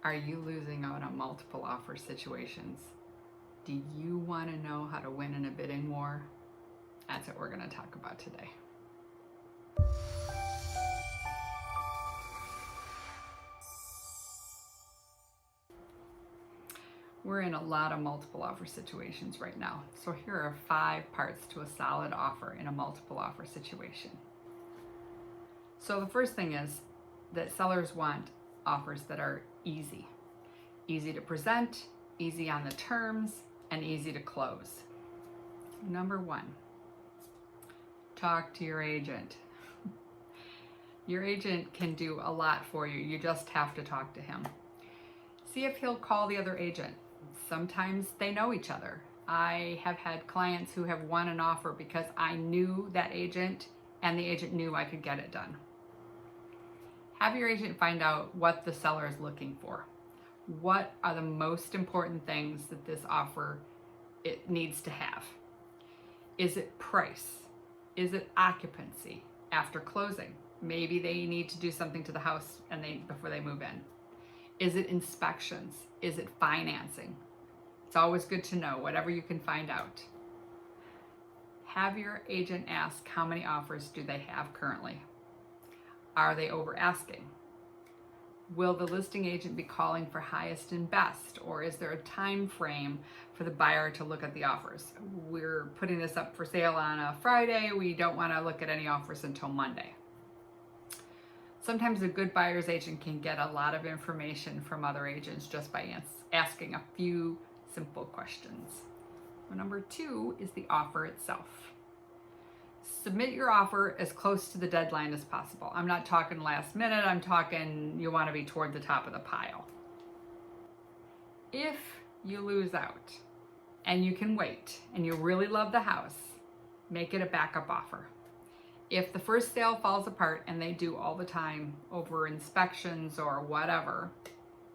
Are you losing out on multiple offer situations? Do you want to know how to win in a bidding war? That's what we're going to talk about today. We're in a lot of multiple offer situations right now. So here are 5 parts to a solid offer in a multiple offer situation. So the first thing is that sellers want offers that are easy. Easy to present, easy on the terms, and easy to close. Number 1, talk to your agent. Your agent can do a lot for you. You just have to talk to him. See if he'll call the other agent. Sometimes they know each other. I have had clients who have won an offer because I knew that agent and the agent knew I could get it done. Have your agent find out what the seller is looking for. What are the most important things that this offer it needs to have? Is it price? Is it occupancy after closing? Maybe they need to do something to the house before they move in. Is it inspections? Is it financing? It's always good to know whatever you can find out. Have your agent ask how many offers do they have currently. Are they over asking? Will the listing agent be calling for highest and best, or is there a time frame for the buyer to look at the offers? We're putting this up for sale on a Friday. We don't want to look at any offers until Monday. Sometimes a good buyer's agent can get a lot of information from other agents just by asking a few simple questions. Number 2 is the offer itself. Submit your offer as close to the deadline as possible. I'm not talking last minute, I'm talking you want to be toward the top of the pile. If you lose out and you can wait and you really love the house, make it a backup offer. If the first sale falls apart, and they do all the time over inspections or whatever,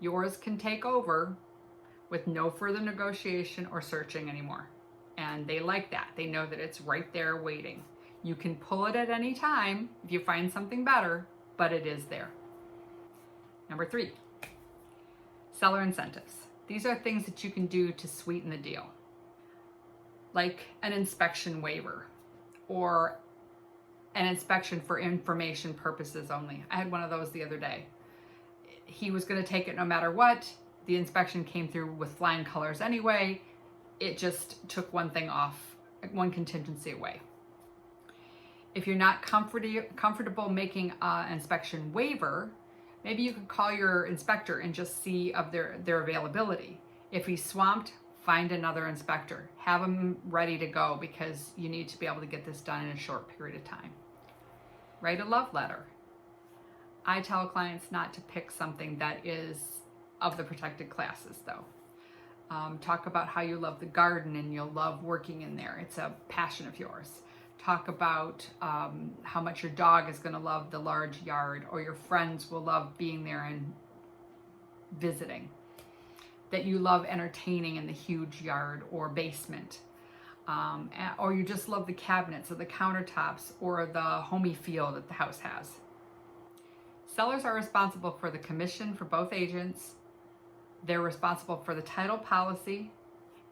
yours can take over with no further negotiation or searching anymore. And they like that. They know that it's right there waiting. You can pull it at any time if you find something better, but it is there. Number 3, seller incentives. These are things that you can do to sweeten the deal, like an inspection waiver or an inspection for information purposes only. I had one of those the other day. He was going to take it no matter what. The inspection came through with flying colors anyway. It just took one thing off, one contingency away. If you're not comfortable making an inspection waiver, maybe you could call your inspector and just see of their availability. If he's swamped, find another inspector. Have them ready to go because you need to be able to get this done in a short period of time. Write a love letter. I tell clients not to pick something that is of the protected classes though. Talk about how you love the garden and you'll love working in there. It's a passion of yours. Talk about how much your dog is going to love the large yard, or your friends will love being there and visiting. That you love entertaining in the huge yard or basement. Or you just love the cabinets or the countertops or the homey feel that the house has. Sellers are responsible for the commission for both agents. They're responsible for the title policy,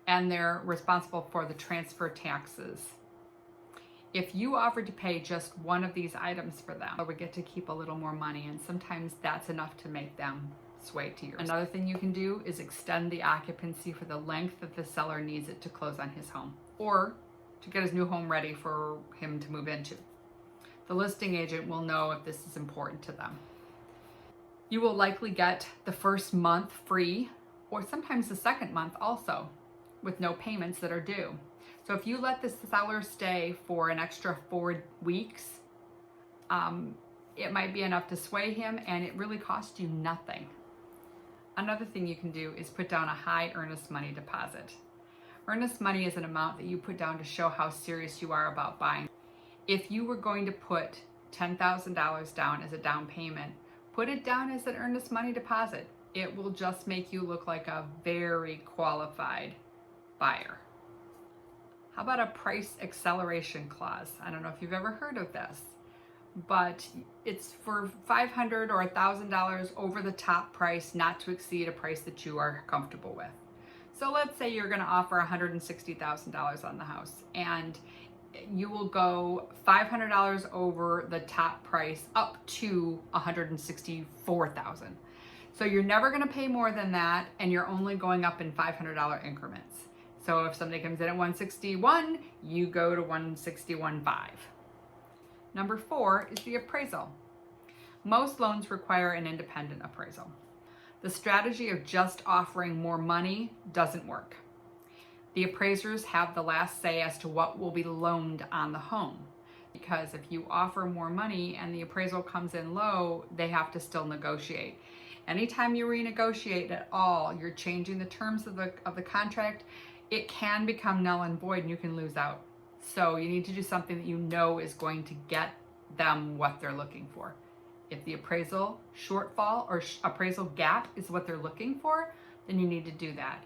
and they're responsible for the transfer taxes. If you offered to pay just one of these items for them, they would get to keep a little more money, and sometimes that's enough to make them sway to yours. Another thing you can do is extend the occupancy for the length that the seller needs it to close on his home, or to get his new home ready for him to move into. The listing agent will know if this is important to them. You will likely get the first month free, or sometimes the second month also, with no payments that are due. So if you let the seller stay for an extra 4 weeks, it might be enough to sway him, and it really costs you nothing. Another thing you can do is put down a high earnest money deposit. Earnest money is an amount that you put down to show how serious you are about buying. If you were going to put $10,000 down as a down payment, put it down as an earnest money deposit. It will just make you look like a very qualified buyer. How about a price acceleration clause? I don't know if you've ever heard of this, but it's for $500 or $1,000 over the top price, not to exceed a price that you are comfortable with. So let's say you're going to offer $160,000 on the house, and you will go $500 over the top price up to $164,000. So you're never going to pay more than that, and you're only going up in $500 increments. So if somebody comes in at 161, you go to 161.5. Number 4 is the appraisal. Most loans require an independent appraisal. The strategy of just offering more money doesn't work. The appraisers have the last say as to what will be loaned on the home, because if you offer more money and the appraisal comes in low, they have to still negotiate. Anytime you renegotiate at all, you're changing the terms of the contract, it can become null and void and you can lose out. So you need to do something that you know is going to get them what they're looking for. If the appraisal shortfall or appraisal gap is what they're looking for, then you need to do that.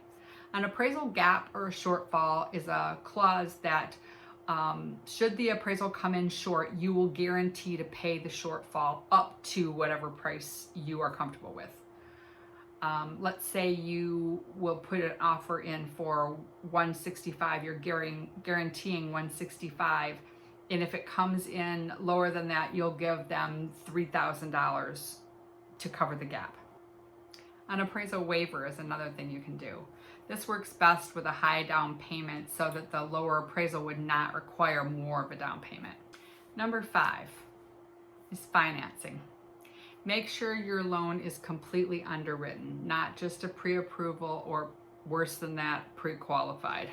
An appraisal gap or a shortfall is a clause that should the appraisal come in short, you will guarantee to pay the shortfall up to whatever price you are comfortable with. Let's say you will put an offer in for 165, you're guaranteeing 165, and if it comes in lower than that, you'll give them $3,000 to cover the gap. An appraisal waiver is another thing you can do. This works best with a high down payment so that the lower appraisal would not require more of a down payment. Number 5 is financing. Make sure your loan is completely underwritten, not just a pre-approval or worse than that, pre-qualified.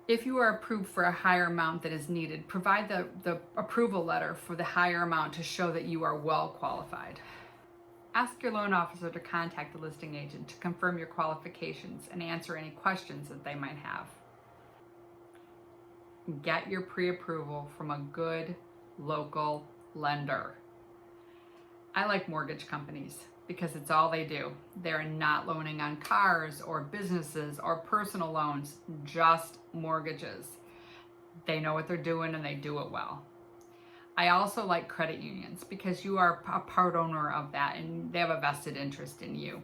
If you are approved for a higher amount than is needed, provide the approval letter for the higher amount to show that you are well qualified. Ask your loan officer to contact the listing agent to confirm your qualifications and answer any questions that they might have. Get your pre-approval from a good local lender. I like mortgage companies because it's all they do. They're not loaning on cars or businesses or personal loans, just mortgages. They know what they're doing and they do it well. I also like credit unions because you are a part owner of that and they have a vested interest in you.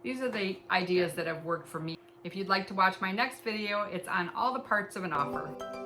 These are the ideas that have worked for me. If you'd like to watch my next video, it's on all the parts of an offer.